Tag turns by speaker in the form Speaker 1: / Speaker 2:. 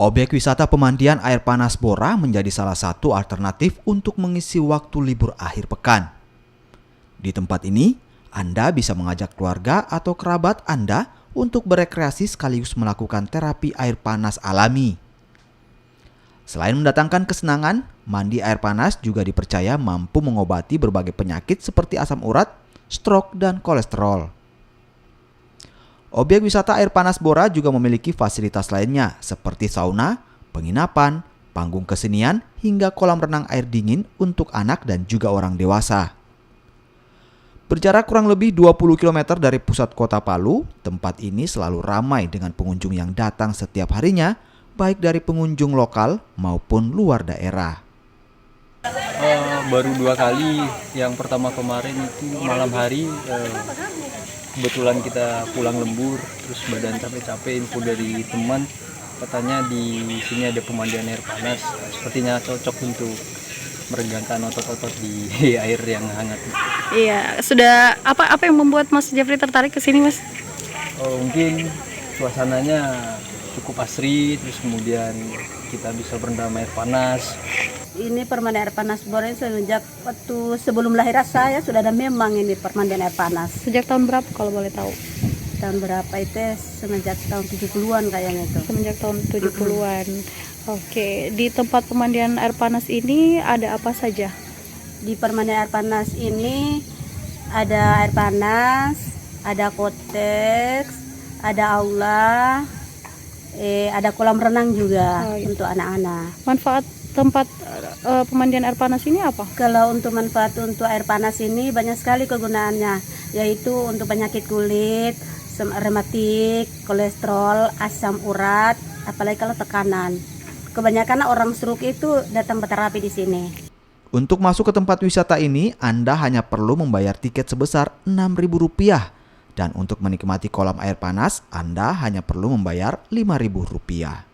Speaker 1: Objek wisata pemandian air panas Bora menjadi salah satu alternatif untuk mengisi waktu libur akhir pekan. Di tempat ini, Anda bisa mengajak keluarga atau kerabat Anda untuk berekreasi sekaligus melakukan terapi air panas alami. Selain mendatangkan kesenangan, mandi air panas juga dipercaya mampu mengobati berbagai penyakit seperti asam urat, stroke, dan kolesterol. Objek wisata air panas Bora juga memiliki fasilitas lainnya seperti sauna, penginapan, panggung kesenian, hingga kolam renang air dingin untuk anak dan juga orang dewasa. Berjarak kurang lebih 20 km dari pusat kota Palu, tempat ini selalu ramai dengan pengunjung yang datang setiap harinya, baik dari pengunjung lokal maupun luar daerah.
Speaker 2: Baru 2 kali, yang pertama kemarin itu malam hari, kebetulan kita pulang lembur, terus badan capek-capek, info dari teman katanya di sini ada pemandian air panas, sepertinya cocok untuk meregangkan otot-otot di air yang hangat.
Speaker 3: Iya, sudah apa yang membuat Mas Jeffrey tertarik ke sini, Mas?
Speaker 2: Mungkin suasananya cukup asri, terus kemudian kita bisa berendam air panas.
Speaker 4: Ini permandian air panas Bora sejak waktu sebelum lahir saya sudah ada memang ini permandian air panas.
Speaker 3: Sejak tahun berapa kalau boleh tahu?
Speaker 4: Tahun berapa itu? Semenjak tahun 70-an kayaknya itu.
Speaker 3: Semenjak tahun 70-an. Oke, di tempat pemandian air panas ini ada apa saja?
Speaker 4: Di permandian air panas ini ada air panas, ada koteks, ada aula, ada kolam renang juga untuk anak-anak.
Speaker 3: Manfaat tempat pemandian air panas ini apa?
Speaker 4: Kalau untuk manfaat untuk air panas ini banyak sekali kegunaannya, yaitu untuk penyakit kulit, rematik, kolesterol, asam urat, apalagi kalau tekanan. Kebanyakan orang stroke itu datang berterapi di sini.
Speaker 1: Untuk masuk ke tempat wisata ini, Anda hanya perlu membayar tiket sebesar Rp6.000 dan untuk menikmati kolam air panas, Anda hanya perlu membayar Rp5.000.